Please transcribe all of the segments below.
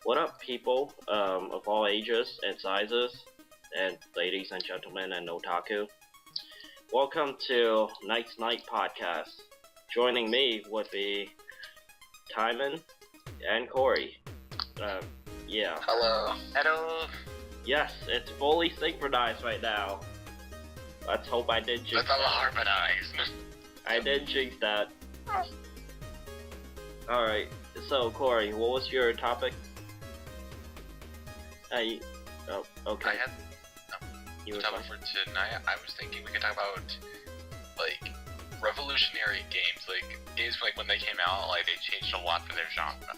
What up, people of all ages and sizes, and ladies and gentlemen and otaku? Welcome to Night's Night Podcast. Joining me would be Timon and Corey. Yeah. Hello. Hello. Yes, it's fully synchronized right now. Let's hope I did jinx Let's all harmonize. I did jinx that. Alright, so Corey, what was your topic? Okay. I had the topic for tonight. I was thinking we could talk about like revolutionary games, like games like when they came out, like they changed a lot for their genre.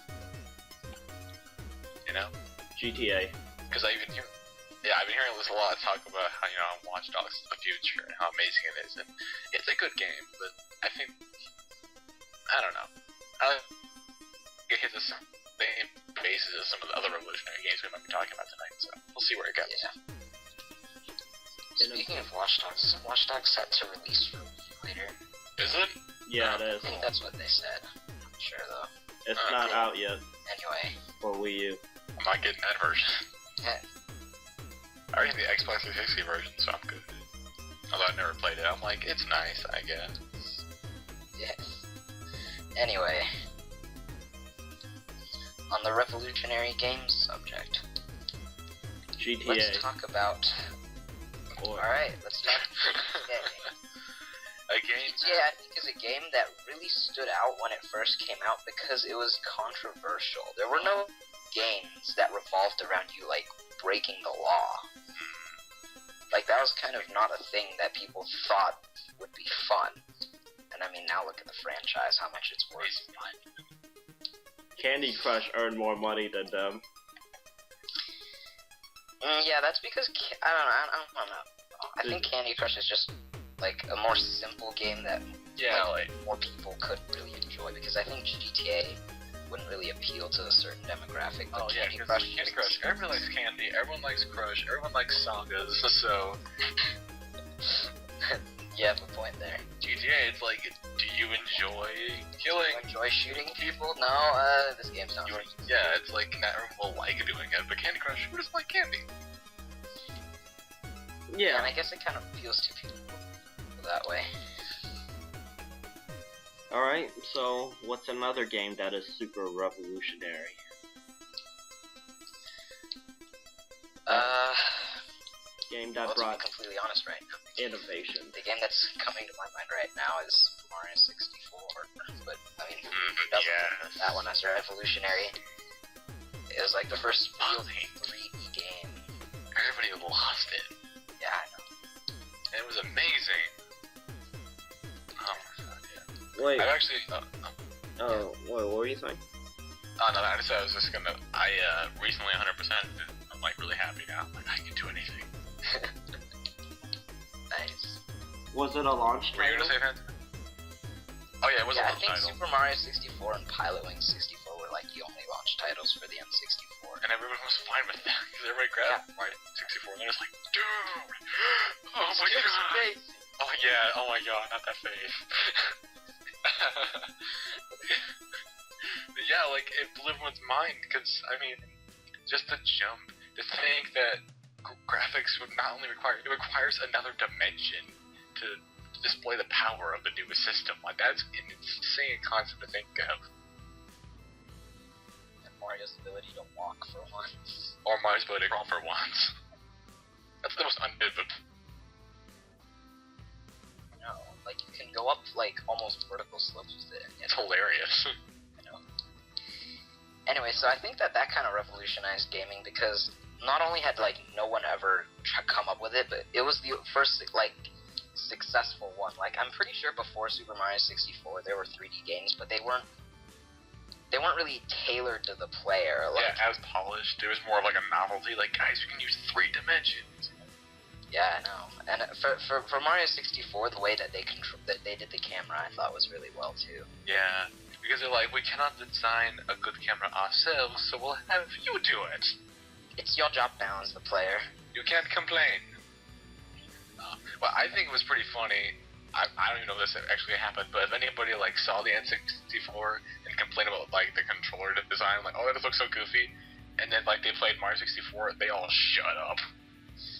You know? GTA. Because I've been hearing this a lot talk about how Watch Dogs is the future and how amazing it is, and it's a good game, but I think I don't know. It hits the same basis as some of the other revolutionary games we might be talking about tonight, so we'll see where it goes. Yeah. Speaking of Watch Dogs set to release for later. Is it? Yeah, it is. I think that's what they said. I'm not sure though. It's not out yet. Anyway. For Wii U. I'm not getting that version. Yeah. I already have the Xbox 360 version, so I'm good. Although I've never played it, I'm like, it's nice, I guess. Yes. Anyway. On the revolutionary games subject. GTA. Let's talk about... Alright, let's talk GTA. A game? GTA, I think, is a game that really stood out when it first came out because it was controversial. There were no games that revolved around you, like, breaking the law. Like, that was kind of not a thing that people thought would be fun. And I mean, now look at the franchise, how much it's worth. Candy Crush earned more money than them. Yeah, that's because, I don't know. I think Candy Crush is just, like, a more simple game that more people could really enjoy, because I think GTA wouldn't really appeal to a certain demographic, but Candy Crush, everyone likes candy, everyone likes Crush, everyone likes sagas, so... You have a point there. GTA, it's like, do you enjoy killing? Do you enjoy shooting people? No, this game sounds like... Yeah, it's like, not everyone will like doing it, but Candy Crush, who doesn't like candy? Yeah. And I guess it kind of appeals to people that way. Alright, so what's another game that is super revolutionary? Game that brought... to be completely honest right now, innovation. The game that's coming to my mind right now is Super Mario 64, but I mean, that one as revolutionary. It was like the first real 3D game. Everybody lost it. Yeah, I know. It was amazing. Oh my god, yeah. Wait. I've actually... what were you saying? Oh no, I was just gonna... I recently 100%, I'm like really happy now. I'm like, I can do anything. Nice. Was it a launch Were you title? gonna say that? Oh yeah, it was a launch I think title. Super Mario 64 and Pilot Wings 64 were like the only launch titles for the N64. And everyone was fine with that, because everybody grabbed Mario 64 and they're just like, dude! Oh my god! Oh yeah, oh my god, not that face. But yeah, like, it blew everyone's mind, because, I mean, just the jump, to think that graphics would not only require, it requires another dimension to display the power of the newest system. Like, that's an insane concept to think of. And Mario's ability to walk for once. Or Mario's ability to crawl for once. That's the most unbiblical. No, like, you can go up, like, almost vertical slopes with it. It's hilarious. I know. Anyway, so I think that kind of revolutionized gaming because not only had, like, no one ever come up with it, but it was the first, like, successful one. Like, I'm pretty sure before Super Mario 64 there were 3D games, but they weren't really tailored to the player. Like, yeah, as polished. It was more of like a novelty, like, guys, we can use 3 dimensions. Yeah, I know. And for Mario 64, the way that they did the camera, I thought was really well too. Yeah, because they're like, we cannot design a good camera ourselves, so we'll have you do it. It's your job now as the player. You can't complain. Well, I think it was pretty funny. I don't even know if this actually happened, but if anybody like saw the N64 and complained about like the controller design, like, oh, that looks so goofy, and then like they played Mario 64, they all shut up.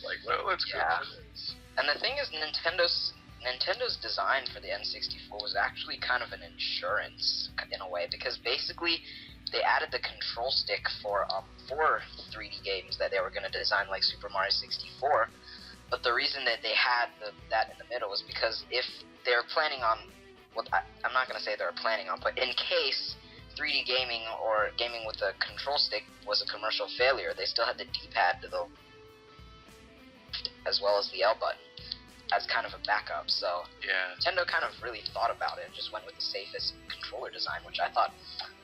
Like, well, let's go for this. And the thing is, Nintendo's design for the N64 was actually kind of an insurance in a way, because basically they added the control stick for 3D games that they were going to design, like Super Mario 64. But the reason that they had that in the middle was because if they're planning on, I'm not going to say they were planning on, but in case 3D gaming or gaming with a control stick was a commercial failure, they still had the D-pad as well as the L button as kind of a backup. So yeah, Nintendo kind of really thought about it and just went with the safest controller design, which I thought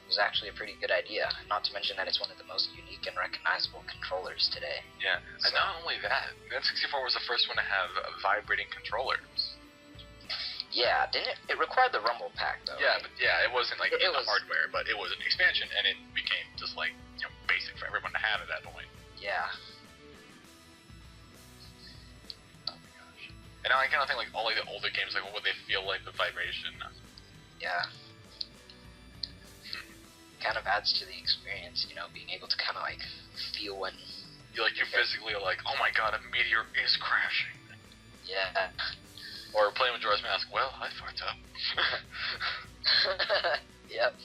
was actually a pretty good idea. Not to mention that it's one of the most unique and recognizable controllers today. Yeah, and not only that, the N64 was the first one to have vibrating controllers. Yeah, didn't it? It required the Rumble Pack though. Yeah, but yeah, it wasn't like it the was hardware, but it was an expansion, and it became just like basic for everyone to have at that point. Yeah. And now I kind of think like all like the older games, like what would they feel like with vibration? Yeah. Kind of adds to the experience, being able to kind of like feel when You're physically like, oh my god, a meteor is crashing. Yeah. Or playing with Jorah's Mask, well, I fucked up. Yep.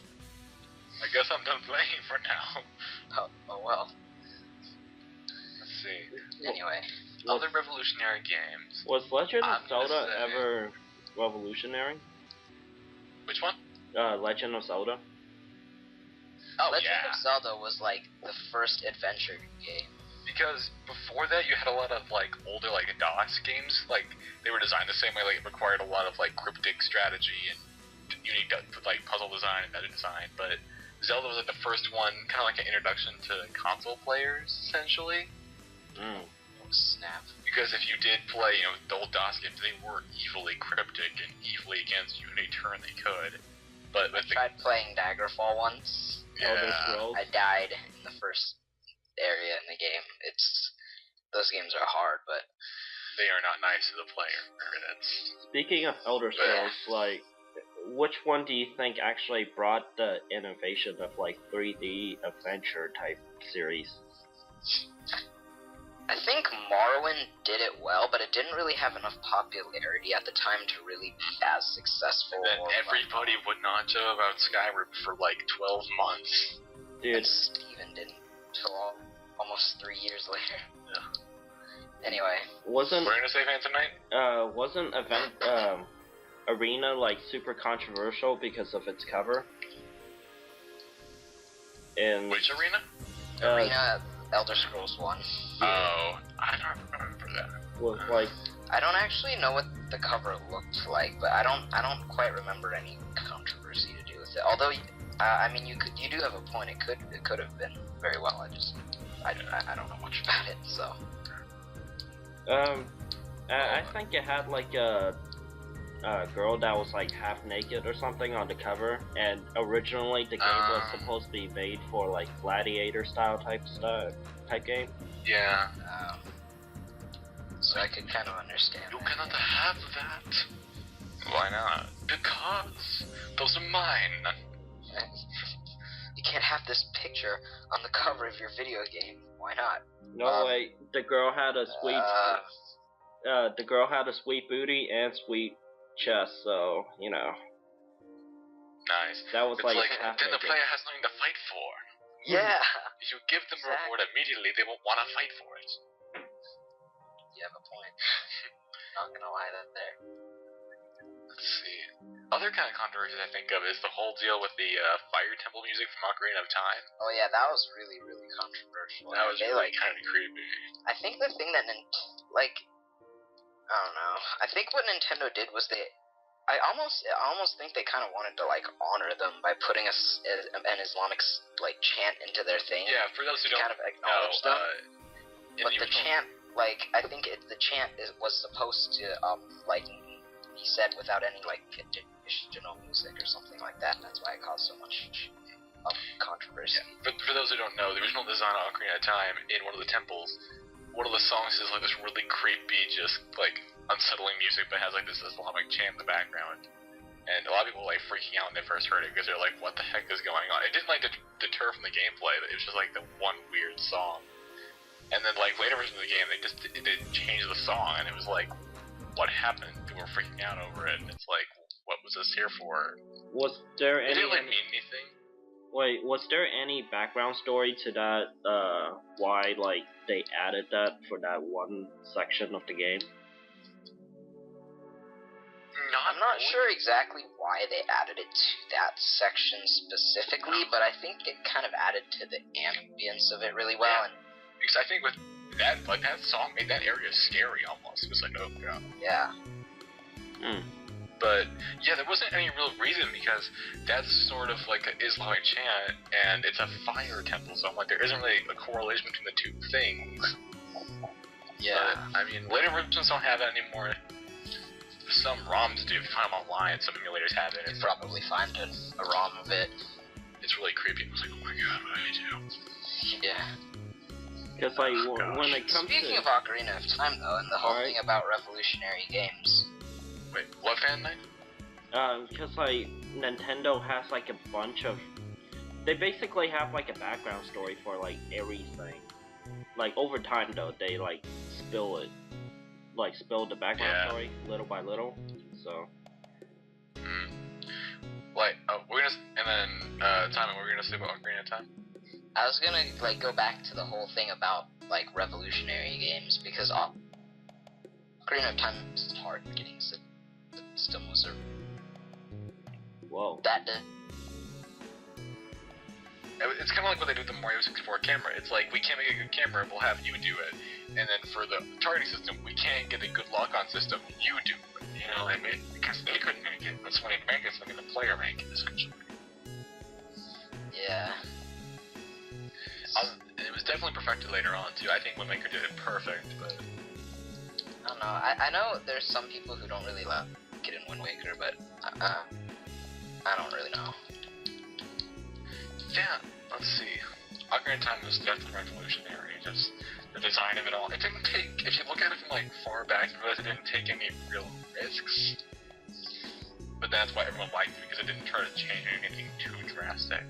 I guess I'm done playing for now. Oh well. Let's see. Anyway. Other revolutionary games. Was Legend of I'm Zelda gonna say- ever revolutionary? Which one? Legend of Zelda. Oh, Legend yeah. of Zelda was like the first adventure game. Because before that, you had a lot of like older like DOS games. Like they were designed the same way. Like it required a lot of like cryptic strategy and unique like puzzle design and meta design. But Zelda was like the first one, kind of like an introduction to console players, essentially. Mm. Snap. Because if you did play, the old DOS games, they were evilly cryptic and evilly against you any turn they could. But I tried playing Daggerfall once. Elder Scrolls. I died in the first area in the game. Those games are hard, but they are not nice to the player. Speaking of Elder Scrolls, like, which one do you think actually brought the innovation of like 3D adventure type series? I think Morrowind did it well, but it didn't really have enough popularity at the time to really be as successful. And then everybody would not know about Skyrim for like 12 months. Dude. And Steven didn't until almost 3 years later. Yeah. Anyway. We're gonna save Hand tonight? Wasn't Arena like super controversial because of its cover? Which Arena? Arena Elder Scrolls 1. Yeah. Oh, I don't remember that. Was like I don't actually know what the cover looked like, but I don't quite remember any controversy to do with it. Although, I mean, you do have a point. It could have been very well. I don't know much about it, so. I think it had like a girl that was like half naked or something on the cover, and originally the game was supposed to be made for like gladiator style type game. Yeah. So I could kind of understand. You cannot have that. Why not? Because those are mine. You can't have this picture on the cover of your video game. Why not? No way. The girl had a sweet. The girl had a sweet booty and sweet chest, so Nice. That was it's like then the player has nothing to fight for. Yeah. If you give them a reward immediately, they won't want to fight for it. You have a point. Not gonna lie, there. Let's see. Other kind of controversies I think of is the whole deal with the Fire Temple music from Ocarina of Time. Oh yeah, that was really, really controversial. That was really kind of creepy. I think the thing that I don't know. I think what Nintendo did was I almost think they kind of wanted to like honor them by putting an Islamic like chant into their thing. Yeah, for those who don't kind of acknowledge them. But the original... chant, I think the chant was supposed to be said without any like additional music or something like that. And that's why it caused so much controversy. Yeah. For those who don't know, the original design of Ocarina of Time in one of the temples. One of the songs is like this really creepy, just like unsettling music, but has like this Islamic chant in the background. And a lot of people were like freaking out when they first heard it because they're like, "What the heck is going on?" It didn't like deter from the gameplay. It was just like the one weird song. And then like later versions of the game, they didn't change the song, and it was like, what happened? People were freaking out over it, and it's like, what was this here for? Was there It any? didn't really mean anything. Wait, was there any background story to that? Why like they added that for that one section of the game? I'm not sure exactly why they added it to that section specifically, but I think it kind of added to the ambience of it really well. Yeah. Because I think with that, like that song made that area scary almost. It was like, oh god. Yeah. But yeah, there wasn't any real reason because that's sort of like an Islamic chant, and it's a fire temple, so I'm like, there isn't really a correlation between the two things. Yeah. But, I mean, later versions don't have that anymore. Some ROMs do. If you find them online, some emulators have it. You probably find a ROM of it. It's really creepy. I was like, oh my god, what do I do? Yeah. Because like when it comes Speaking to of Ocarina of Time though, and the whole thing about revolutionary games. Wait, what fan night? because like Nintendo has like a bunch of, they basically have like a background story for like everything. Like over time though, they like spill the background story little by little. So. Like, we're gonna, and then Timon, we're gonna say about Ocarina of Time. I was gonna like go back to the whole thing about like revolutionary games because Ocarina of Time is hard getting system was a Whoa. that did. It's kind of like what they do with the Mario 64 camera. It's like, we can't make a good camera, we'll have you do it. And then for the targeting system, we can't get a good lock-on system, you do it. You know what I mean? Because they couldn't make it. That's why they make it, so they the player make it, essentially. Yeah. It was definitely perfected later on, too. I think Wind Waker did it perfect, but... I don't know. I know there's some people who don't really like it in Wind Waker, but I don't really know. Yeah, let's see. Ocarina of Time was definitely revolutionary. Just the design of it all. It didn't take, if you look at it from like far back, you realize it didn't take any real risks. But that's why everyone liked it, because it didn't try to change anything too drastic.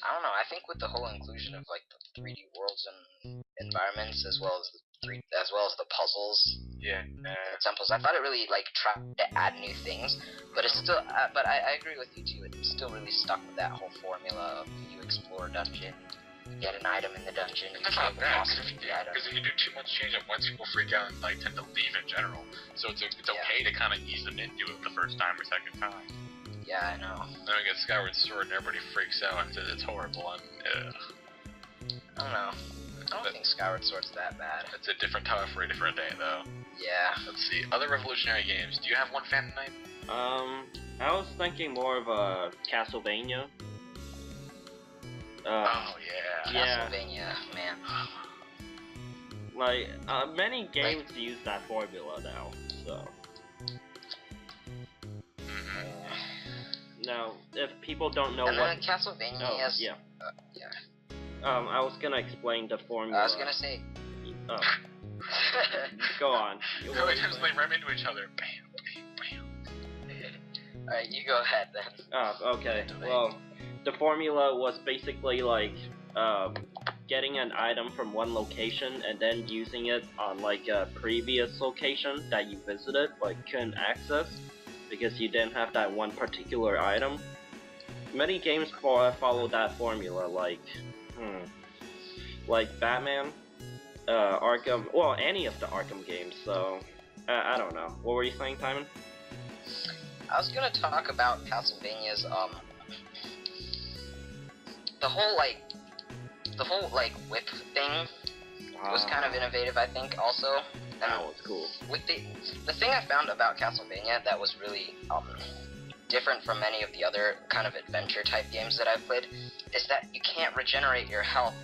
I don't know. I think with the whole inclusion of like the 3D worlds and environments, as well as the puzzles, and temples, I thought it really like tried to add new things. But it's still, but I agree with you too. It's still really stuck with that whole formula of you explore a dungeon, get an item in the dungeon, and that's not bad, because if you do too much change at once, people freak out and like tend to leave in general. So it's okay to kind of ease them into it the first time or second time. Yeah, I know. Then we get Skyward Sword and everybody freaks out and says it's horrible and I don't know. I don't think Skyward Sword's that bad. It's a different topic for a different day though. Yeah. Let's see. Other revolutionary games. Do you have one fan tonight? I was thinking more of a Castlevania. Oh yeah. Castlevania, man. Like, many games use that formula now, so. Now, if people don't know what Castlevania has... yeah. Yeah. I was gonna explain the formula. I was gonna say... Oh. Go on. They ram into each other. Bam, bam, bam. Alright, you go ahead then. Oh, okay. Well, the formula was basically like, getting an item from one location and then using it on like a previous location that you visited but couldn't access because you didn't have that one particular item. Many games follow that formula, like Batman, Arkham, well, any of the Arkham games, so, I don't know. What were you saying, Timon? I was gonna talk about Castlevania's, the whole whip thing was kind of innovative, I think, also. That was cool. With the thing I found about Castlevania that was really, different from many of the other kind of adventure-type games that I've played, is that you can't regenerate your health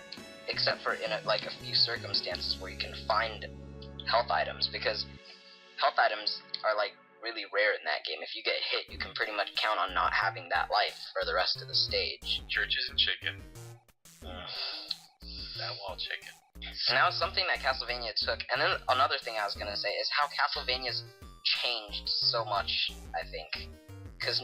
except for in a few circumstances where you can find health items, because health items are like really rare in that game. If you get hit, you can pretty much count on not having that life for the rest of the stage. Churches and chicken. That wall chicken. And that was something that Castlevania took. And then another thing I was gonna say is how Castlevania's changed so much, I think. Because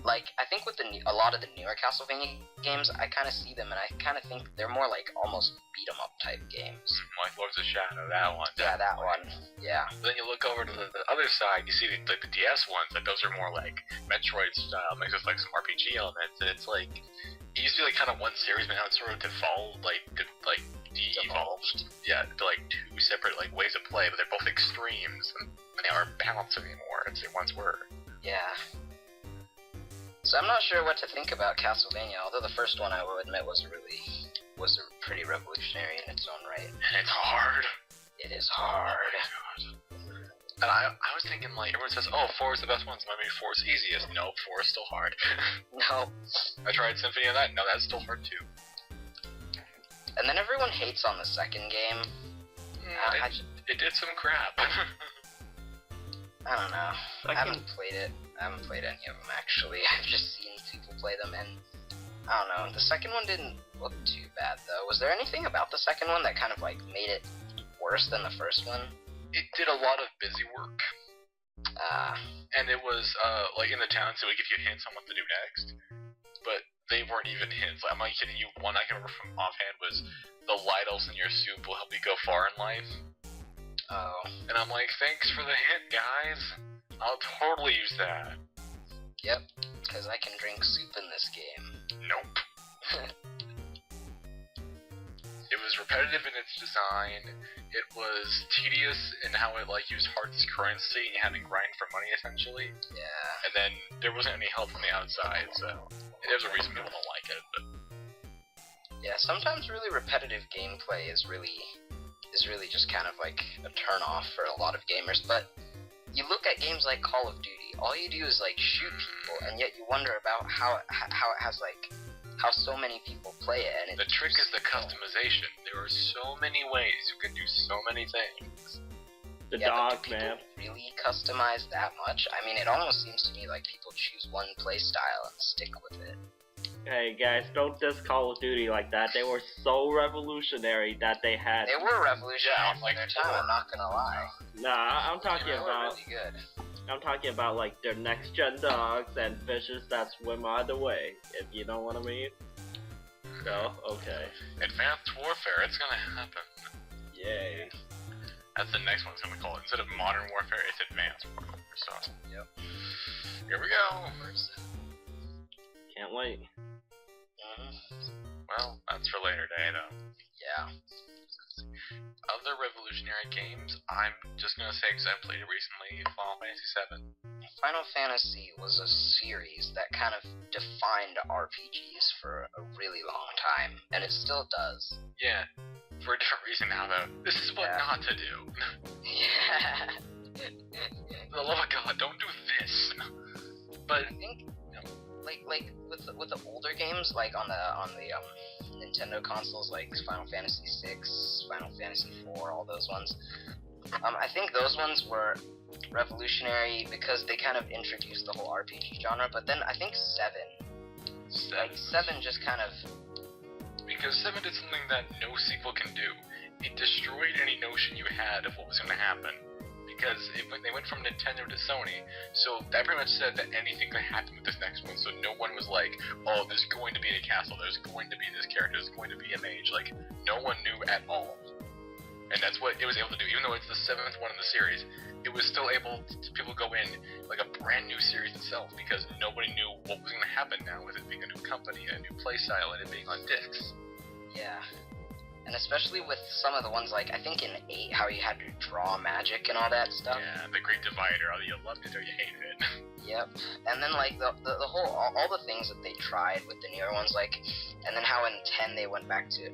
like, I think with a lot of the newer Castlevania games, I kind of see them, and I kind of think they're more like almost beat 'em up type games. Like Lords of Shadow, that one. Yeah, that one. Yeah. Then you look over to the other side, you see the DS ones, like those are more like Metroid style, mixed with like some RPG elements, and it's like, it used to be like kind of one series, but now it's sort of devolved, de-evolved. Yeah, to like two separate like ways of play, but they're both extremes, and they aren't balanced anymore as they once were. Yeah. So I'm not sure what to think about Castlevania, although the first one I will admit was pretty revolutionary in its own right. And it's hard. It is hard. And I was thinking, like, everyone says, oh, 4 is the best one, so maybe 4 is easiest. No, 4 is still hard. No. I tried Symphony of that. No, that's still hard too. And then everyone hates on the second game. It did some crap. I don't know. I haven't played it. I haven't played any of them, actually. I've just seen people play them, and I don't know. The second one didn't look too bad, though. Was there anything about the second one that kind of, like, made it worse than the first one? It did a lot of busy work. And it was, like, in the towns, it would give you hints on what to do next. But they weren't even hints. I'm not kidding you. One I can remember from offhand was the Lidls in your soup will help you go far in life. Oh. And I'm like, thanks for the hint, guys. I'll totally use that. Yep, because I can drink soup in this game. Nope. It was repetitive in its design. It was tedious in how it like used hearts as currency and you had to grind for money essentially. Yeah. And then there wasn't any help from the outside, so there's a reason people don't like it. But yeah, sometimes really repetitive gameplay is really just kind of like a turn off for a lot of gamers. But you look at games like Call of Duty, all you do is like shoot people, and yet you wonder about how it has like how so many people play it. And the trick is the customization. There are so many ways you can do so many things. The yeah, dog, but do people man. really customize that much? I mean, it almost seems to me like people choose one play style and stick with it. Hey guys, don't diss Call of Duty like that. They were so revolutionary that they had. They were revolutionary like for their time. I'm not gonna lie. Nah, I'm talking They were about. really good. I'm talking about like their next gen dogs and fishes that swim either way. If you know what I mean. So okay. Advanced Warfare, it's gonna happen. Yay. That's the next one it's gonna call it. Instead of Modern Warfare, it's Advanced Warfare. So Yep. Here we go. Can't wait. Well, that's for later day though. Yeah. Other revolutionary games, I'm just gonna say because I played it recently, Final Fantasy VII. Final Fantasy was a series that kind of defined RPGs for a really long time, and it still does. Yeah, for a different reason now though. This is what not to do. Yeah. For the love of God, don't do this. But I think, like with the older games, like on the Nintendo consoles, like Final Fantasy VI, Final Fantasy IV, all those ones. I think those ones were revolutionary because they kind of introduced the whole RPG genre. But then I think 7 just kind of. Because 7 did something that no sequel can do. It destroyed any notion you had of what was going to happen. Because they went from Nintendo to Sony, so that pretty much said that anything could happen with this next one. So no one was like, oh, there's going to be a castle, there's going to be this character, there's going to be a mage. Like, no one knew at all. And that's what it was able to do. Even though it's the 7th one in the series, it was still able to people go in like a brand new series itself because nobody knew what was going to happen now with it being a new company, a new playstyle, and it being on discs. Yeah. And especially with some of the ones, like, I think in 8, how you had to draw magic and all that stuff. Yeah, the Great Divider, either you loved it or you hated it. Yep. And then, like, the whole, all the things that they tried with the newer ones, like, and then how in 10 they went back to,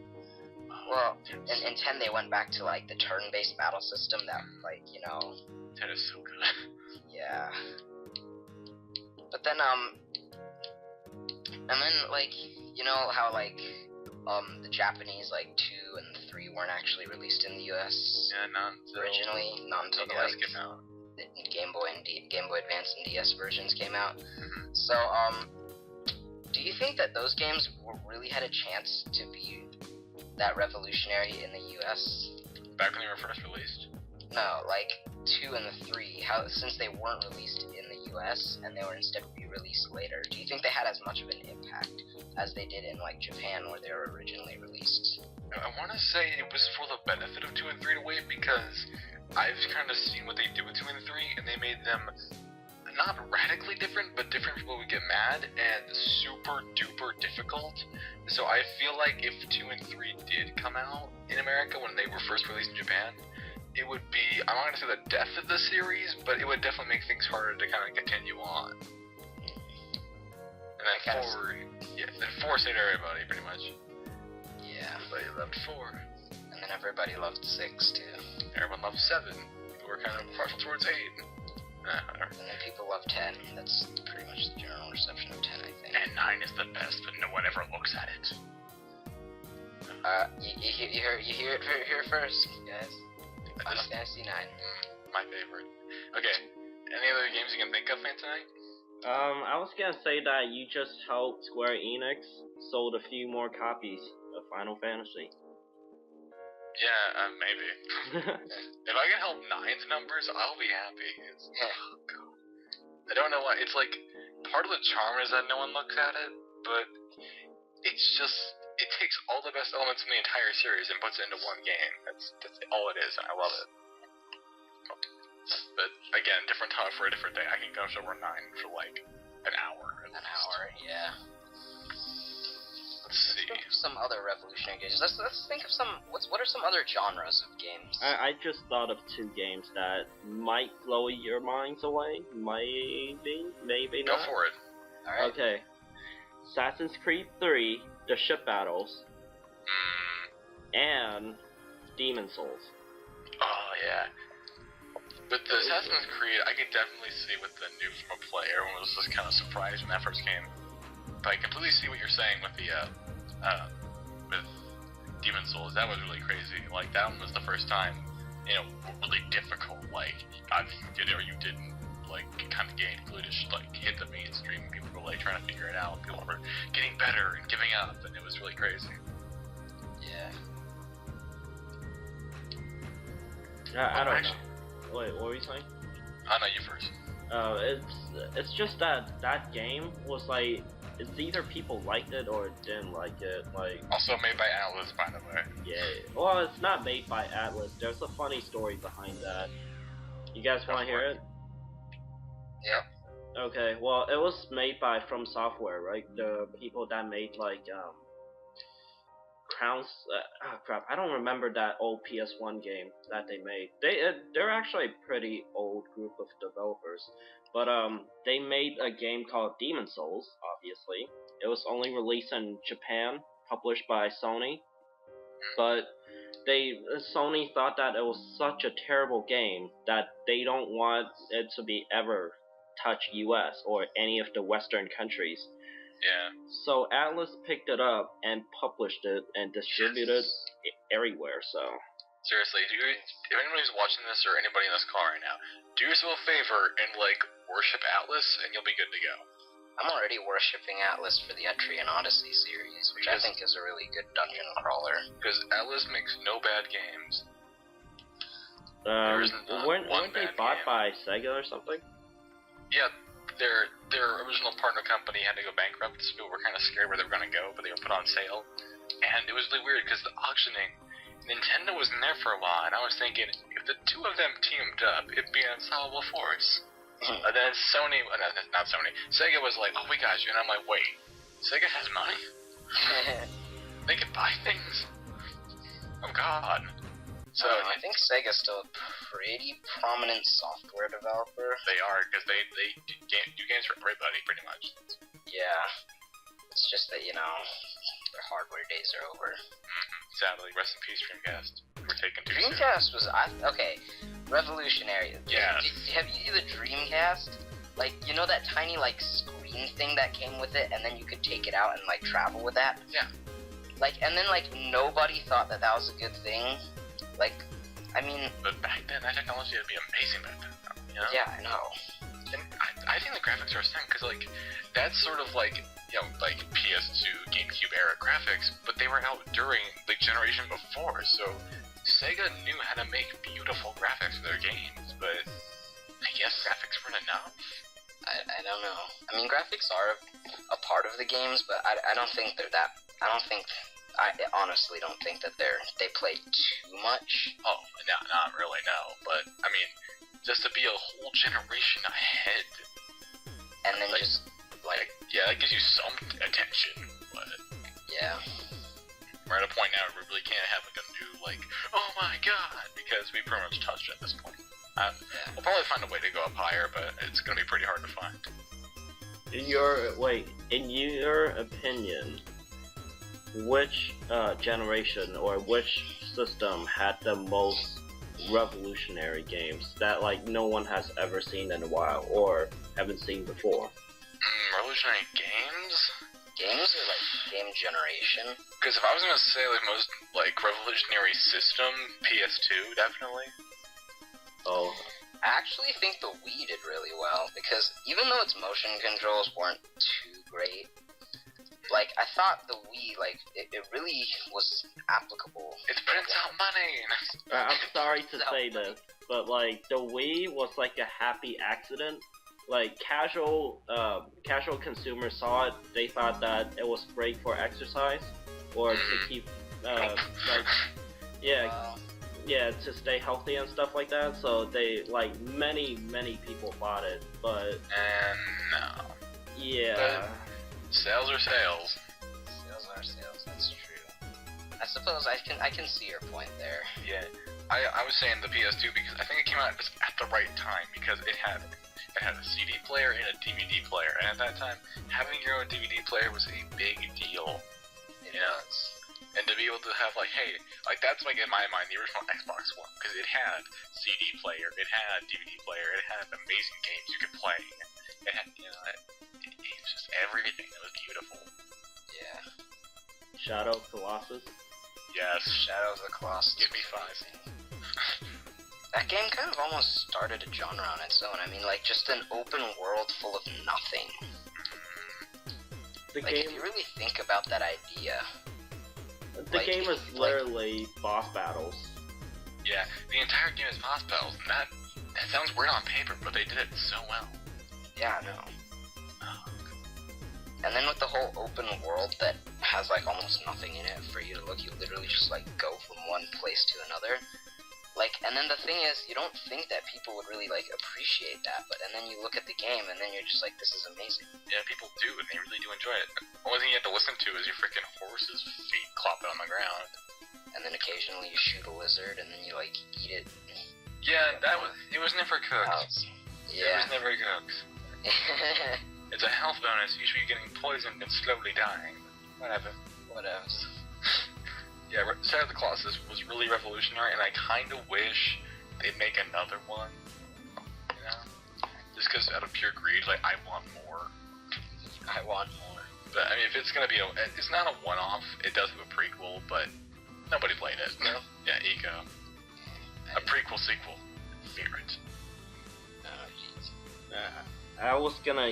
well, in 10 they went back to, like, the turn-based battle system that, like, you know. 10 is so good. Yeah. But then, and then, like, you know how, like, the Japanese, like, 2 and 3 weren't actually released in the US Yeah, not until originally, not until the, DS like, came out. the Game Boy Advance and DS versions came out. So, do you think that those games really had a chance to be that revolutionary in the US? Back when they were first released? No, like 2 and 3. How since they weren't released in the US and they were instead released later? Do you think they had as much of an impact as they did in like Japan, where they were originally released? I want to say it was for the benefit of 2 and 3 to wait, because I've kind of seen what they did with 2 and 3, and they made them not radically different, but different people would get mad and super duper difficult. So I feel like if 2 and 3 did come out in America when they were first released in Japan, it would be, I'm not going to say the death of the series, but it would definitely make things harder to kind of continue on. And then 4, yeah, then 4 stayed everybody, pretty much. Yeah. Everybody loved 4. And then everybody loved 6, too. Everyone loved 7. People were kind of partial towards 8. And then people love 10. That's pretty much the general reception of 10, I think. And 9 is the best, but no one ever looks at it. You hear it here first, guys. Final Fantasy 9. My favorite. Okay, any other games you can think of, tonight? I was gonna say that you just helped Square Enix sold a few more copies of Final Fantasy. Yeah, maybe. If I can help 9's numbers, I'll be happy. Oh, God. I don't know why. It's like, part of the charm is that no one looks at it, but it's just, it takes all the best elements from the entire series and puts it into one game. That's all it is, and I love it. But, again, different time for a different day. I can go over 9 for like an hour. An hour, yeah. Let's see. Think of some other revolutionary games. Let's think of some. What are some other genres of games? I just thought of 2 games that might blow your minds away. Maybe Go not. for it. All right. Okay. Assassin's Creed 3, the ship battles, and Demon Souls. Oh, yeah. With the Assassin's Creed, I could definitely see with the new from a play, everyone was just kind of surprised when that first came. But I completely see what you're saying with the, with Demon Souls. That was really crazy. Like, that one was the first time, really difficult, like, either you did it or you didn't, like, kind of game. Really just, like, hit the mainstream. People were, like, trying to figure it out. People were getting better and giving up, and it was really crazy. Yeah. I don't know. Wait, what were you saying? No, you first. It's just that game was like, it's either people liked it or didn't like it. Like, Also made by Atlas, by the way. yeah. Well, it's not made by Atlas. There's a funny story behind that. You guys want to hear it? Yep. Okay. Well, it was made by From Software, right? The people that made like Crowns. Crap. I don't remember that old PS1 game that they made. They're actually a pretty old group of developers. But they made a game called Demon Souls, obviously. It was only released in Japan, published by Sony. But Sony thought that it was such a terrible game that they don't want it to be ever touch US or any of the Western countries. Yeah. So Atlas picked it up and published it and distributed it everywhere, so... Seriously, if anybody's watching this or anybody in this car right now, do yourself a favor and, like, worship Atlas, and you'll be good to go. I'm already worshipping Atlas for the Etrian Odyssey series, which I think is a really good dungeon crawler. Because Atlas makes no bad games. There isn't weren't they bought by Sega or something? Yeah, their original partner company had to go bankrupt, so people were kind of scared where they were going to go, but they were put on sale. And it was really weird, because the auctioning, Nintendo was in there for a while, and I was thinking, if the two of them teamed up, it'd be an unstoppable force. And then Sony, not Sony, Sega was like, oh, we got you, and I'm like, wait, Sega has money? They can buy things? Oh, God. So I think Sega's still a pretty prominent software developer. They are, because they do games for everybody, pretty much. Yeah. It's just that, their hardware days are over. Sadly, rest in peace, Dreamcast. We're taken too Dreamcast was, revolutionary. Yeah. Have you the Dreamcast? Like, that tiny, screen thing that came with it, and then you could take it out and, travel with that? Yeah. And then, nobody thought that was a good thing. But back then, that technology would be amazing back then, Yeah, I know. And I think the graphics are stunning, because, that's sort of PS2, GameCube era graphics, but they were out during the generation before, so Sega knew how to make beautiful graphics for their games, but I guess graphics weren't enough? I don't know. I mean, graphics are a part of the games, but I don't think they're that. I honestly don't think that they play too much. Oh, no, not really, no. But I mean, just to be a whole generation ahead, And then like, just like yeah, that gives you some attention. But yeah. we're at a point now where we really can't have like a new like, oh my god, because we pretty much touched it at this point. We'll probably find a way to go up higher, but it's gonna be pretty hard to find. In your opinion, which generation or which system had the most revolutionary games that like no one has ever seen in a while or haven't seen before? Revolutionary games? Games or like game generation? Because if I was gonna say like most like revolutionary system, PS2 definitely. Oh. I actually think the Wii did really well, because even though its motion controls weren't too great, like, I thought the Wii, like, it really was applicable. It's prints out money! I'm sorry to say this, but like the Wii was like a happy accident. Like casual consumers saw it, they thought that it was great for exercise or to keep to stay healthy and stuff like that. So they like many people bought it, but no. Yeah. But sales are sales. Sales are sales. That's true. I suppose I can see your point there. Yeah. I was saying the PS2 because I think it came out just at the right time because it had a CD player and a DVD player, and at that time, having your own DVD player was a big deal. It was. And to be able to have like, hey, like that's like in my mind the original Xbox One because it had CD player, it had DVD player, it had amazing games you could play. It had, it was just everything. It was beautiful. Yeah. Shadow of Colossus. Yes. Shadow of the Colossus. Give me 5. That game kind of almost started a genre on its own. I mean, like, just an open world full of nothing. The like, game. if you really think about that idea. The game is literally boss battles. Yeah, the entire game is boss battles, and that sounds weird on paper, but they did it so well. Yeah, I know. And then with the whole open world that has like almost nothing in it for you to look, you literally just like go from one place to another. Like, and then the thing is, you don't think that people would really like appreciate that, but and then you look at the game and then you're just like, this is amazing. Yeah, people do, and they really do enjoy it. The only thing you have to listen to is your freaking horse's feet clopping on the ground. And then occasionally you shoot a lizard and then you like eat it. Yeah, it was never cooked. Yeah. It was never cooked. It's a health bonus. You should be getting poisoned and slowly dying. Whatever. Yeah, Shadow of the Colossus was really revolutionary, and I kind of wish they'd make another one. You know? Just because out of pure greed, like, I want more. I want more. But, I mean, if it's gonna be it's not a one-off, it does have a prequel, but nobody played it. No? Yeah, Eco. A prequel sequel. Favorite. Oh, jeez. I was gonna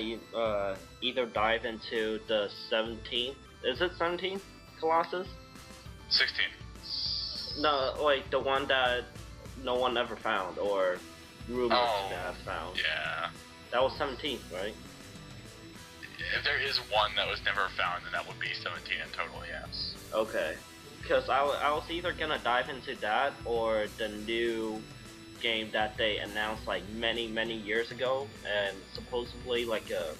either dive into the 17th. Is it 17th Colossus? 16. No, wait, the one that no one ever found or rumored to have found. Yeah. That was 17th, right? If there is one that was never found, then that would be 17 in total, yes. Okay. Because I was either gonna dive into that or the new game that they announced like many years ago, and supposedly like a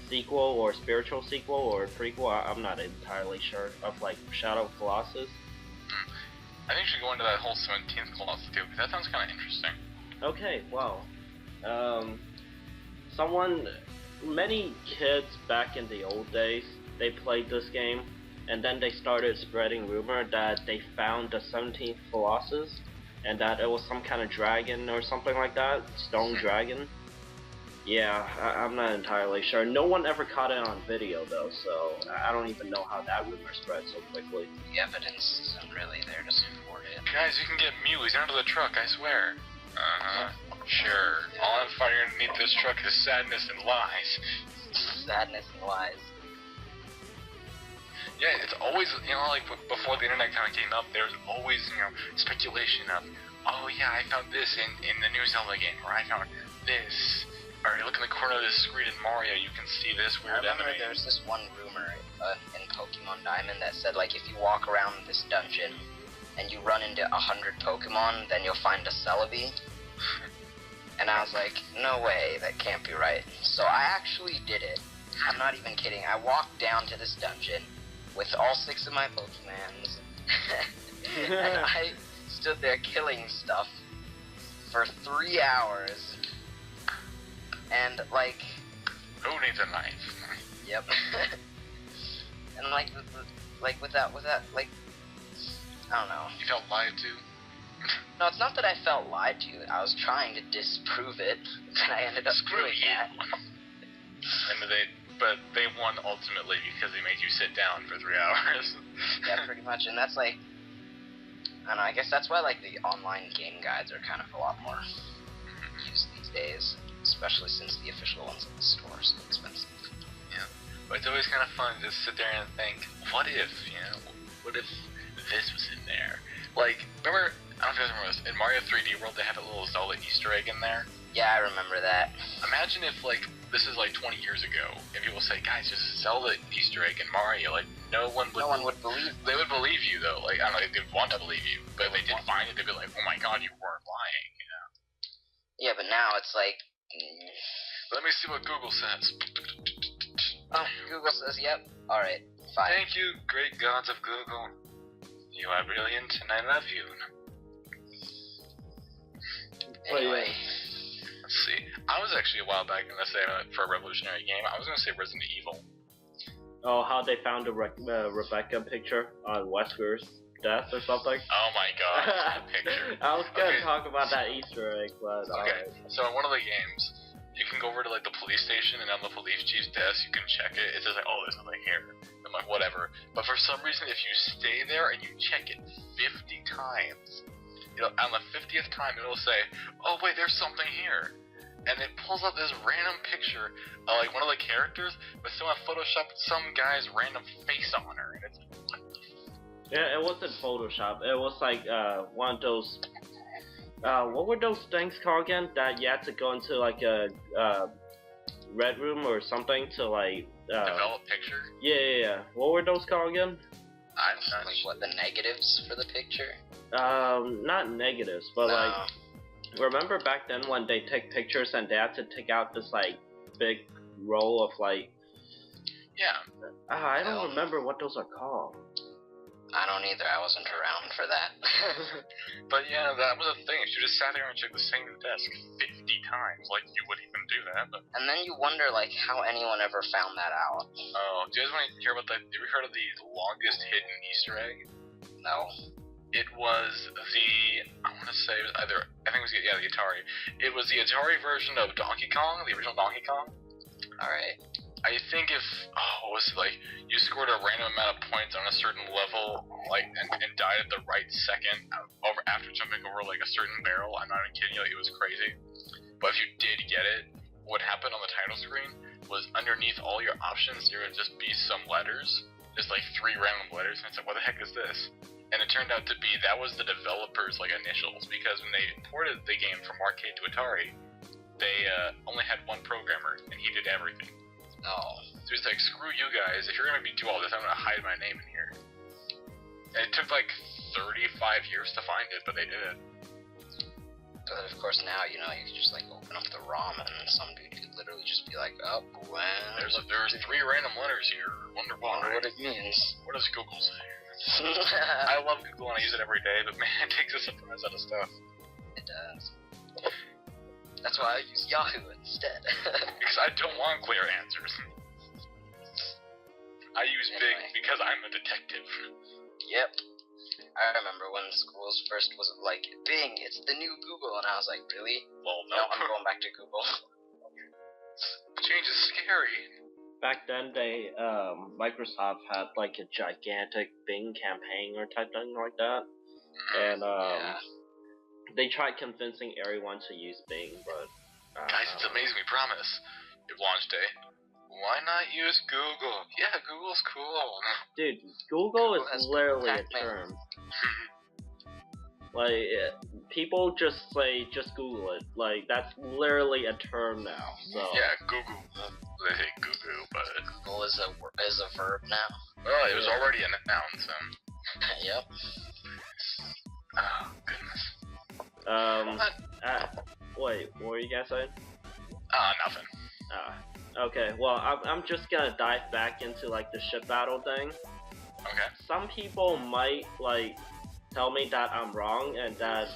sequel or spiritual sequel or prequel. I'm not entirely sure of like Shadow of Colossus. I think you should go into that whole 17th Colossus too, because that sounds kind of interesting. Okay, well, many kids back in the old days, they played this game, and then they started spreading rumor that they found the 17th Colossus, and that it was some kind of dragon or something like that, stone dragon. Yeah, I'm not entirely sure. No one ever caught it on video though, so I don't even know how that rumor spread so quickly. The evidence isn't really there to support it. Guys, you can get Mew, he's under the truck, I swear. Sure. All I'm finding underneath this truck is sadness and lies. Sadness and lies. Yeah, it's always, like before the internet kind of came up, there was always, speculation of, oh yeah, I found this in the new Zelda game, or I found this Alright, look in the corner of this screen in Mario, you can see this I weird remember enemy. there's this one rumor in Pokemon Diamond that said, like, if you walk around this dungeon and you run into 100 Pokemon, then you'll find a Celebi. And I was like, no way, that can't be right. So I actually did it. I'm not even kidding. I walked down to this dungeon with all 6 of my Pokemons. And I stood there killing stuff for 3 hours. And, like... Who needs a knife? Yep. And, like, with that, like... I don't know. You felt lied to? No, it's not that I felt lied to. I was trying to disprove it, and I ended up doing that. But they won ultimately because they made you sit down for 3 hours. Yeah, pretty much, and that's like, I don't know, I guess that's why, like, the online game guides are kind of a lot more used these days, especially since the official ones in the store are so expensive. Yeah, but it's always kind of fun to sit there and think, what if, what if this was in there? Like, remember, I don't know if you guys remember this, in Mario 3D World they have a little Zelda Easter egg in there. Yeah, I remember that. Imagine if, like, this is like 20 years ago, and people say, guys, just Zelda Easter egg in Mario, like, no one would believe. They would believe you, though. Like, I don't know, they'd want to believe you, but if they did find it, they'd be like, oh my god, you weren't lying, Yeah, but now it's like... Let me see what Google says. Oh, Google says, yep. Alright, fine. Thank you, great gods of Google. You are brilliant, and I love you. Anyway. Let's see. I was actually a while back gonna say for a revolutionary game. I was gonna say Resident Evil. Oh, how they found the Rebecca picture on Wesker's desk or something? Oh my god, that picture. I was gonna talk about that Easter egg, but okay. So in one of the games, you can go over to like the police station, and on the police chief's desk, you can check it. It says like, oh, there's nothing here. I'm like, whatever. But for some reason, if you stay there and you check it 50 times, on the 50th time, it'll say, oh wait, there's something here. And it pulls up this random picture of like one of the characters, but someone photoshopped some guy's random face on her, and it's like, what the yeah, it wasn't Photoshop. It was like one of those. What were those things called again? That you had to go into like a red room or something to like develop picture? Yeah. What were those called again? I'm not like what, the negatives for the picture? Not negatives, but No. like. Remember back then when they take pictures and they had to take out this like big roll of like. Yeah. I don't remember what those are called. I don't either. I wasn't around for that. But yeah, that was a thing. She just sat there and checked the same desk 50 times. Like, you wouldn't even do that. But... And then you wonder, like, how anyone ever found that out. Oh, do you guys want to hear about have you heard of the longest hidden Easter egg? No. It was I want to say it was either, I think it was, the Atari. It was the Atari version of Donkey Kong, the original Donkey Kong. Alright. I think if, what was it, like, you scored a random amount of points on a certain level, like, and died at the right second after jumping over, like, a certain barrel. I'm not even kidding you, like, it was crazy. But if you did get it, what happened on the title screen was underneath all your options, there would just be some letters. Just, like, 3 random letters, and it's like, what the heck is this? And it turned out to be, that was the developer's, like, initials, because when they ported the game from arcade to Atari, they only had one programmer, and he did everything. Oh. So he's like, screw you guys, if you're gonna do all this, I'm gonna hide my name in here. And it took like 35 years to find it, but they did it. But of course now, you can just like open up the ROM and some dude could literally just be like, oh, well, There's 3 random letters here, wonder why. Wonder what it means. What does Google say? I love Google and I use it every day, but man, it takes a surprise out of stuff. It does. That's why I use Yahoo instead. Because I don't want clear answers. I use Bing because I'm a detective. Yep. I remember when schools first was like, Bing, it's the new Google, and I was like, really? Well, No, I'm going back to Google. Change is scary. Back then, Microsoft had like a gigantic Bing campaign or type thing like that, and they tried convincing everyone to use Bing, but guys, it's amazing. We promise. At launch day, why not use Google? Yeah, Google's cool. Dude, Google is has literally a Pac-Man. term. Like, people just Google it. Like, that's literally a term now. So Yeah, Google. They say Google, but Google is a verb now. well, it was already a noun. So. Yep. Oh goodness. Wait, what were you guys saying? Nothing. Okay. Well, I'm just gonna dive back into like the ship battle thing. Okay. Some people might like tell me that I'm wrong and that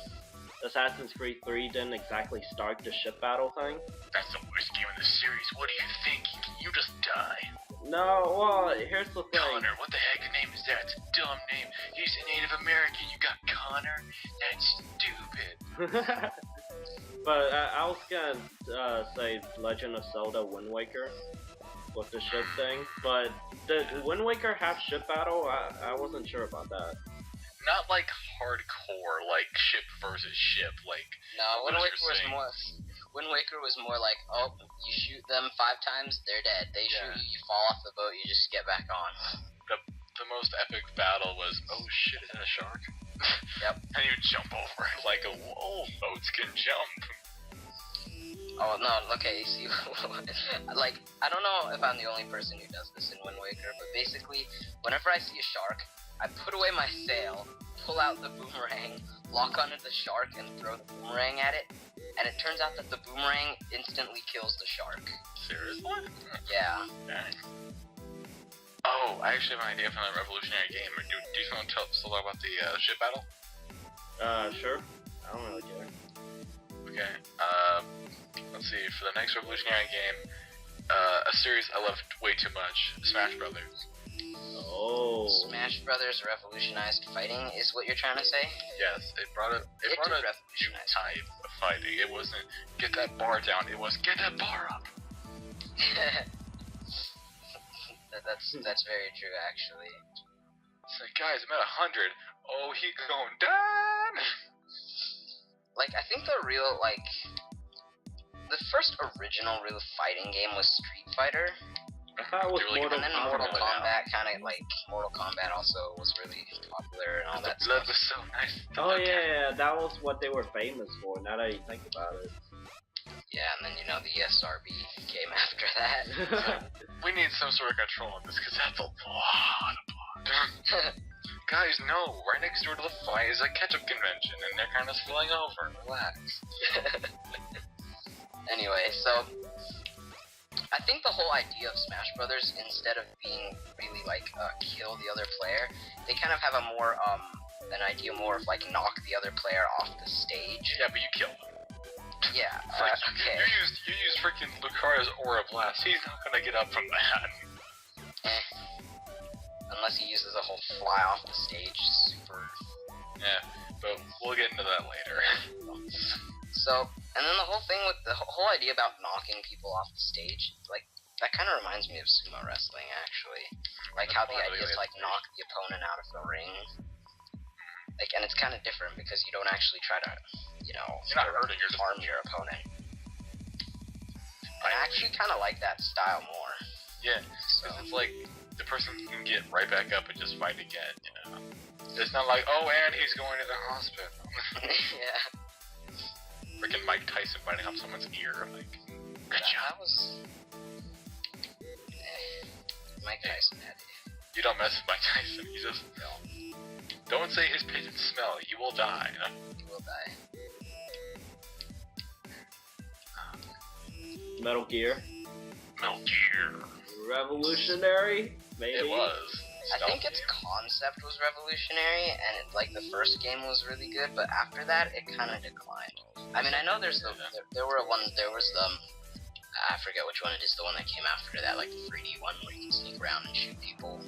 Assassin's Creed 3 didn't exactly start the ship battle thing. That's the worst game in the series. What do you think? You just die. No, well, here's the thing. Connor, what the heck name is that? It's a dumb name. He's a Native American. You got Connor? That's stupid. But I was gonna say Legend of Zelda Wind Waker with the ship thing, but did Wind Waker have ship battle? I wasn't sure about that. Not like hardcore, like ship versus ship, like. No, Wind Waker was more like, oh, you shoot them 5 times, they're dead. They shoot you, you fall off the boat, you just get back on. The most epic battle was, oh shit, is that a shark? Yep. And you jump over it like a whoa, boats can jump. Oh no, okay, see, like, I don't know if I'm the only person who does this in Wind Waker, but basically, whenever I see a shark, I put away my sail, pull out the boomerang, lock onto the shark, and throw the boomerang at it, and it turns out that the boomerang instantly kills the shark. Seriously? Yeah. Dang. Oh, I actually have an idea from the revolutionary game. Do you want to tell us a lot about the ship battle? Sure. I don't really care. Okay. Let's see. For the next revolutionary game, a series I loved way too much, Smash Brothers. Oh. Smash Brothers revolutionized fighting is what you're trying to say? Yes, it brought a new type of fighting. It wasn't get that bar down. It was get that bar up. That's very true, actually. It's like, guys, I'm at 100. Oh, he going down. Like, I think the first original real fighting game was Street Fighter. I thought it was Mortal Kombat kind of like Mortal Kombat also was really popular and all that blood stuff. was so nice. Oh yeah, that was what they were famous for. Now that you think about it. Yeah, and then the SRB came after that. We need some sort of control on this because that's a lot of blood. Guys, no, right next door to the fight is a ketchup convention, and they're kind of spilling over. Relax. Anyway, so I think the whole idea of Smash Brothers, instead of being really like kill the other player, they kind of have a more an idea more of like knock the other player off the stage. Yeah, but you killed him. Yeah. Okay. You used freaking Lucario's Aura Blast. He's not gonna get up from that. Unless he uses a whole fly off the stage super. Yeah, but we'll get into that later. So, and then the whole thing with the whole idea about knocking people off the stage, like, that kind of reminds me of sumo wrestling, actually. Like, how the idea is, like, knock the opponent out of the ring. Like, and it's kind of different because you don't actually try to, you're not hurting, you're just harm your opponent. I actually kind of like that style more. Yeah, because it's like, the person can get right back up and just fight again, It's not like, oh, and he's going to the hospital. Yeah. Freaking Mike Tyson biting off someone's ear, like, good job. That was... Mike Tyson had it. You don't mess with Mike Tyson, you just... Don't say his pigeons smell, you will die. You will die. Metal Gear. Metal Gear. Revolutionary? Maybe? It was. I think its concept was revolutionary, and the first game was really good, but after that, it kind of declined. I mean, I know there was I forget which one it is, the one that came after that, like the 3D one where you can sneak around and shoot people.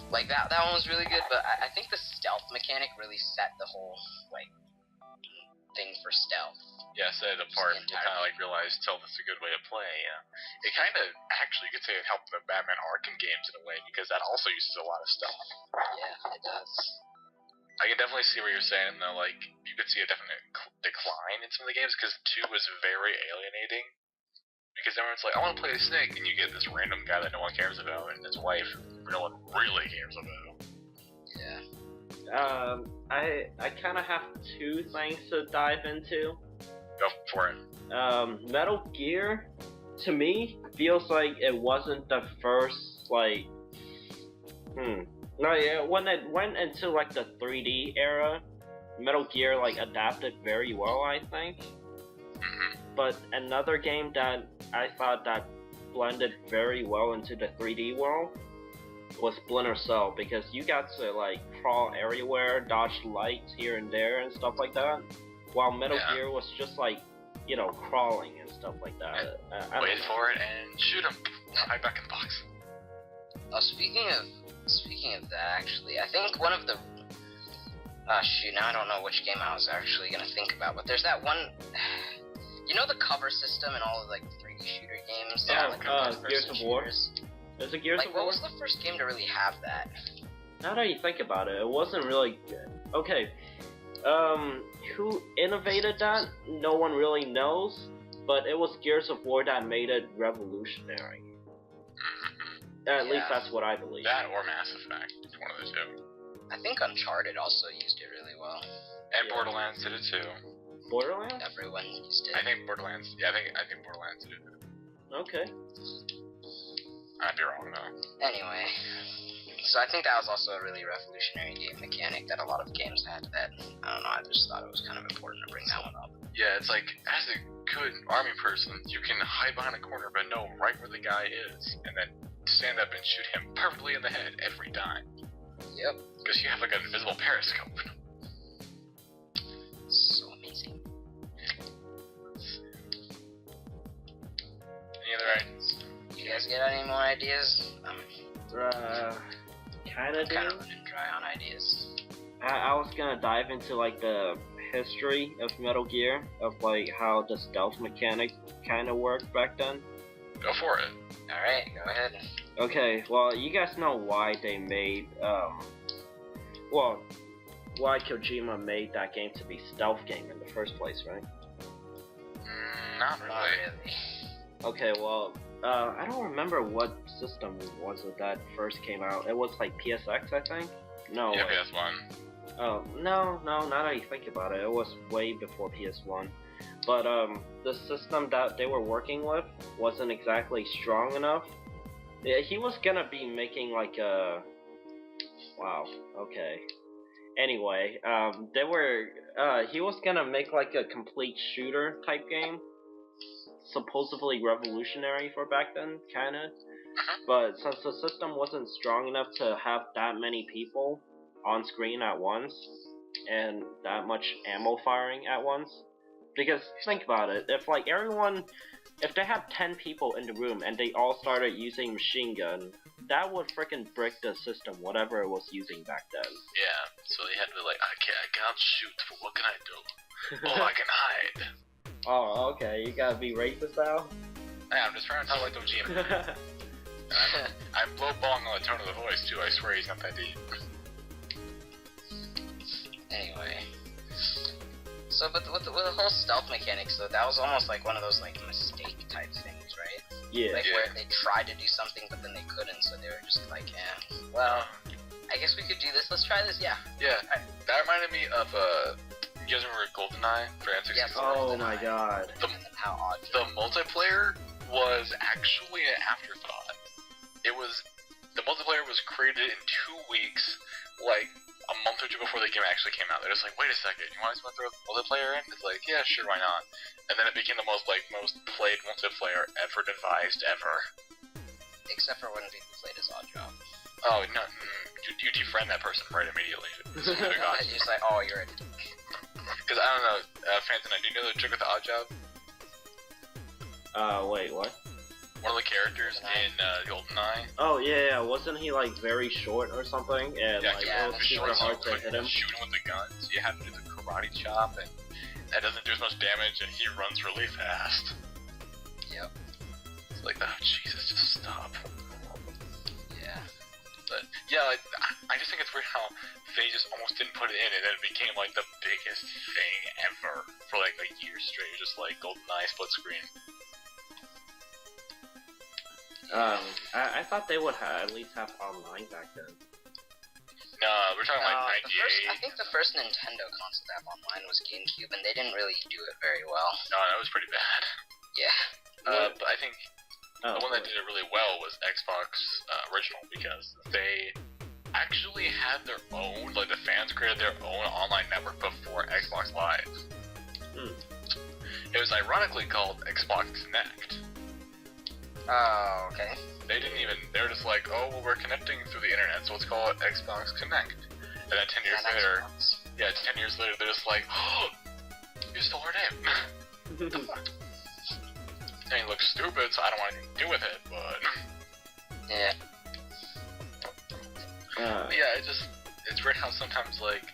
Like, that one was really good, but I think the stealth mechanic really set the whole, like, thing for stealth. Yeah, set it apart. You kind of realized stealth is a good way to play. It kind of actually, you could say it helped the Batman Arkham games in a way because that also uses a lot of stealth. Yeah, it does. I can definitely see what you're saying though. Like, you could see a definite decline in some of the games because 2 was very alienating. Because everyone's like, I want to play Snake, and you get this random guy that no one cares about, and his wife no one really cares about. Yeah. I kind of have two things to dive into. Go for it. Metal Gear, to me, feels like it wasn't the first, like, No, yeah, when it went into, like, the 3D era, Metal Gear, like, adapted very well, I think. But another game that I thought that blended very well into the 3D world was Splinter Cell, because you got to, like, crawl everywhere, dodge lights here and there and stuff like that, while Metal Gear was just, like, you know, crawling and stuff like that. Wait for it and shoot him. Right back in the box. Speaking of that, actually, I think one of the shoot, now I don't know which game I was actually gonna think about, but there's that one. You know the cover system in all of like 3D shooter games? Yeah, like Gears of War. There's a Gears of War. What was the first game to really have that? Now that you think about it, it wasn't really good. Okay, who innovated that? No one really knows, but it was Gears of War that made it revolutionary. At least that's what I believe. That or Mass Effect. It's one of the two. I think Uncharted also used it really well. And Borderlands did it too. Borderlands? Everyone used it. I think Borderlands. Yeah, I think Borderlands did it. Okay. I'd be wrong though. Anyway, so I think that was also a really revolutionary game mechanic that a lot of games had. That I don't know. I just thought it was kind of important to bring that one up. Yeah, it's like as a good army person, you can hide behind a corner but know right where the guy is, and then stand up and shoot him perfectly in the head every time. Yep. Because you have like an invisible periscope. So amazing. Any other ideas? You guys get any more ideas? Kind of running dry on ideas. I was gonna dive into like the history of Metal Gear, of like how the stealth mechanic kind of worked back then. Go for it. Alright, go ahead. Okay, well, you guys know why they made, why Kojima made that game to be stealth game in the first place, right? Not really. Okay, well, I don't remember what system was it that first came out. It was like PSX, I think? No. Yeah, PS1. Oh, no, now that you think about it, it was way before PS1. But, the system that they were working with wasn't exactly strong enough. Yeah, he was gonna be making like a... Wow, okay. Anyway, he was gonna make like a complete shooter type game. Supposedly revolutionary for back then, kinda. But since the system wasn't strong enough to have that many people on screen at once, and that much ammo firing at once, because think about it, if they had 10 people in the room and they all started using machine gun, that would frickin' brick the system, whatever it was using back then. Yeah, so they had to be like, I can't shoot, but what can I do? Oh, I can hide. Oh, okay, you gotta be racist now? Yeah, I'm just trying to tell like Kojima. I'm low-balling on the tone of the voice too, I swear he's not that deep. Anyway. So, but with the whole stealth mechanics, though, that was almost like one of those, like, mistake type things, right? Yeah. Like, where they tried to do something, but then they couldn't, so they were just like, well, I guess we could do this, let's try this, yeah. Yeah, that reminded me of, you guys remember GoldenEye for N64? Yes, oh my god. How odd. The multiplayer was actually an afterthought. The multiplayer was created in 2 weeks, like, a month or two before the game actually came out. They're just like, wait a second, you want us to throw multiplayer in? It's like, yeah, sure, why not? And then it became the most played multiplayer ever devised ever. Except for when people played as Oddjob. Oh, no, you defriend that person right immediately. You're just like, oh, you're a dick. Because, I don't know, Phantom, do you know the trick with the Oddjob? Wait, what? One of the characters in GoldenEye. Oh, yeah, wasn't he, like, very short or something? And, Yeah, like, it was super hard to hit him? Shoot him with the gun, so you have to do the karate chop, and that doesn't do as much damage, and he runs really fast. Yep. It's like, oh, Jesus, just stop. Yeah. But, yeah, like, I just think it's weird how they just almost didn't put it in, and then it became, like, the biggest thing ever for, like, a year straight, just, like, GoldenEye split screen. I thought they would at least have online back then. No, we're talking like 98. I think the first Nintendo console to have online was GameCube, and they didn't really do it very well. No, that was pretty bad. Yeah. But I think the one that did it really well was Xbox original, because they actually had their own, like the fans created their own online network before Xbox Live. It was ironically called Xbox Connect. Oh, okay. They were just like, oh, well, we're connecting through the internet, so let's call it Xbox Connect. And then 10 years later, 10 years later, they're just like, oh, you stole our name. The fuck? I mean, it looks stupid, so I don't want anything to do with it, but... Yeah. Yeah, it's weird how sometimes, like,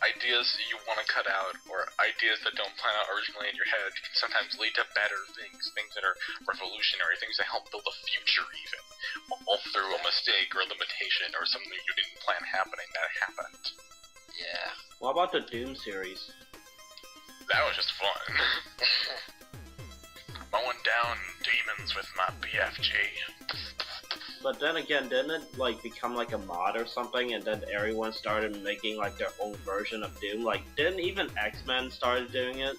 ideas you want to cut out, or ideas that don't plan out originally in your head, can sometimes lead to better things that are revolutionary, things that help build a future even, all through a mistake or a limitation or something you didn't plan happening that happened. Yeah. What about the Doom series? That was just fun. Mowing down demons with my BFG. But then again, didn't it like become like a mod or something, and then everyone started making like their own version of Doom? Like, didn't even X-Men started doing it?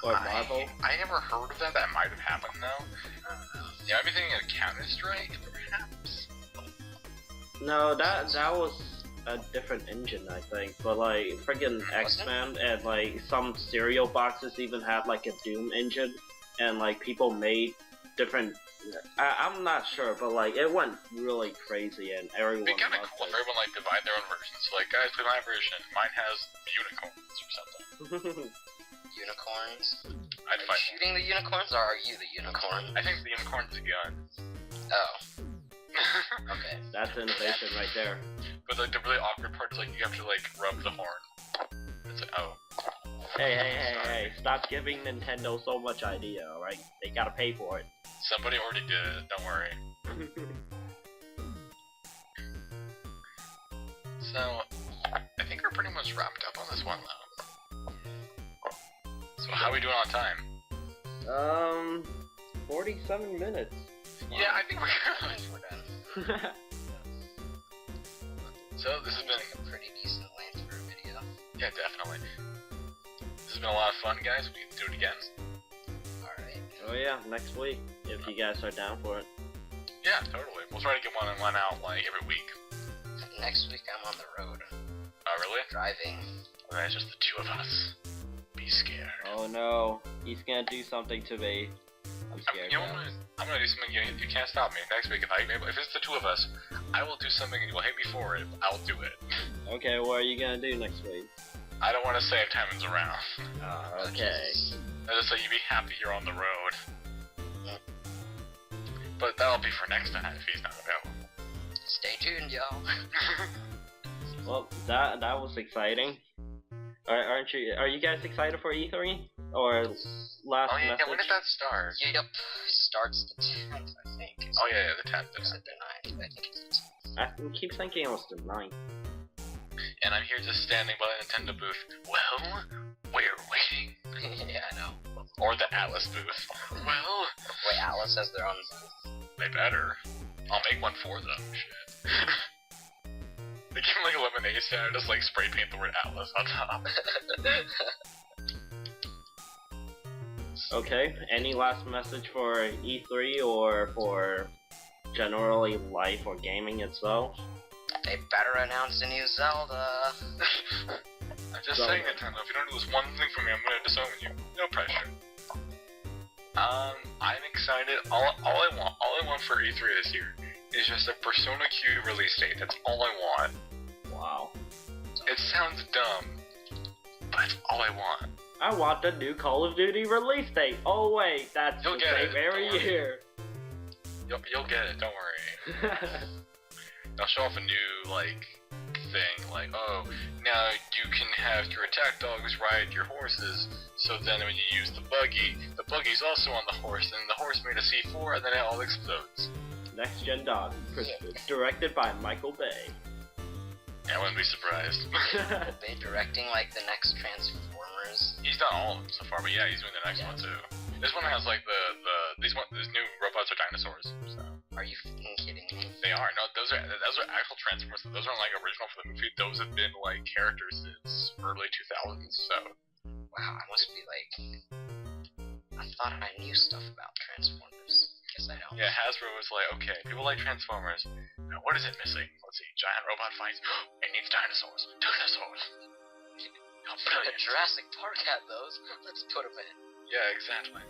Or Marvel? I never heard of that. That might have happened though. Yeah, everything in Counter-Strike, perhaps. No, that was a different engine, I think. But like, friggin' X-Men and like some cereal boxes even had like a Doom engine, and like people made different. I'm not sure, but like it went really crazy, and everyone. It'd be kind of cool if everyone like divide their own versions. So, like, guys, play my version. Mine has unicorns or something. Unicorns? I'd Are you shooting the unicorns, or are you the unicorn? I think the unicorn's a gun. Oh. Okay. That's innovation right there. But like the really awkward part is like you have to like rub the horn. It's like, oh. Hey! Stop giving Nintendo so much idea, alright? They gotta pay for it. Somebody already did it, don't worry. So, I think we're pretty much wrapped up on this one though. So how are we doing on time? 47 minutes. Wow. Yeah, I think we're done. So this has been a pretty decent length for a video. Yeah, definitely. This has been a lot of fun, guys. We can do it again. Alright. Oh yeah, next week, if you guys are down for it. Yeah, totally. We'll try to get one out like every week. Next week I'm on the road. Oh, really? Driving. Well, it's just the two of us. Be scared. Oh no, he's gonna do something to me. I'm scared. I'm gonna do something you can't stop me. Next week, if it's the two of us, I will do something and you'll hate me for it. I'll do it. Okay, what are you gonna do next week? I don't want to say if Tymon's around. Okay. I just say you be happy you're on the road. But that'll be for next time if he's not available. Stay tuned, y'all. Well, that was exciting. Aren't you? Are you guys excited for E3 or last message? Yeah. When did that start? Yep. Starts the 10th, I think. Oh yeah, the 10th. Is it the 9th? I think it's the 10th. I keep thinking it was the 9th. And I'm here just standing by the Nintendo booth. Well, we're waiting. Yeah, I know. Or the Atlas booth. Well, wait, Atlas has their own booth. They better. I'll make one for them. Shit. They give them like a lemonade stand, just like spray paint the word Atlas on top. Okay, any last message for E3 or for generally life or gaming itself? They better announce a new Zelda. I'm just saying, Nintendo, if you don't do this one thing for me, I'm gonna disown you. No pressure. I'm excited. All I want for E3 this year is just a Persona Q release date. That's all I want. Wow. It sounds dumb, but it's all I want. I want the new Call of Duty release date. Oh wait, that's the same every year. You'll get it, don't worry. They'll show off a new, like, thing, like, oh, now you can have your attack dogs ride your horses, so then when you use the buggy's also on the horse, and the horse made a C4, and then it all explodes. Next Gen Dog, directed by Michael Bay. I wouldn't be surprised. Bay directing, like, the next Transformers? He's done all of them so far, but yeah, he's doing the next one too. This one has, like, these new robots are dinosaurs, so. Are you fucking kidding me? They are. No, those are actual Transformers. Those aren't like original for the movie. Those have been like characters since early 2000s. So. Wow, I must be like. I thought I knew stuff about Transformers. Guess I don't. Yeah, Hasbro was like, okay, people like Transformers. Now, what is it missing? Let's see. Giant robot fights. It needs dinosaurs. Dinosaurs. Oh, brilliant. Jurassic Park had those. Let's put them in. Yeah, exactly.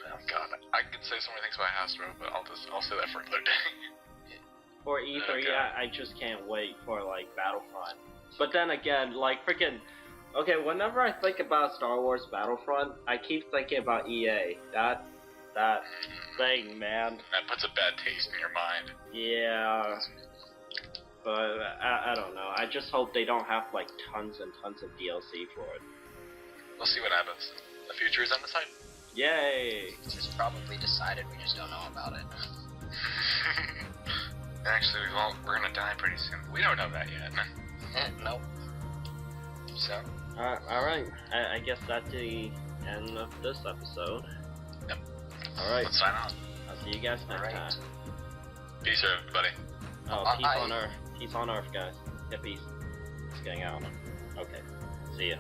Oh god, I could say so many things about Hasbro, but I'll say that for another day. For E3, Okay. I just can't wait for like Battlefront. But then again, like freaking. Okay, whenever I think about Star Wars Battlefront, I keep thinking about EA. That thing, man. That puts a bad taste in your mind. Yeah. But I don't know. I just hope they don't have like tons and tons of DLC for it. We'll see what happens. The future is undecided. Yay! It's probably decided. We just don't know about it. Actually, we're gonna die pretty soon. We don't know that yet. Nope. So. Alright. I guess that's the end of this episode. Yep. Alright. Let's sign off. I'll see you guys next Alright. time. Peace, everybody. Oh, peace Bye. on Earth. Peace on Earth, guys. Yeah, peace. It's getting out on them. Okay. See ya.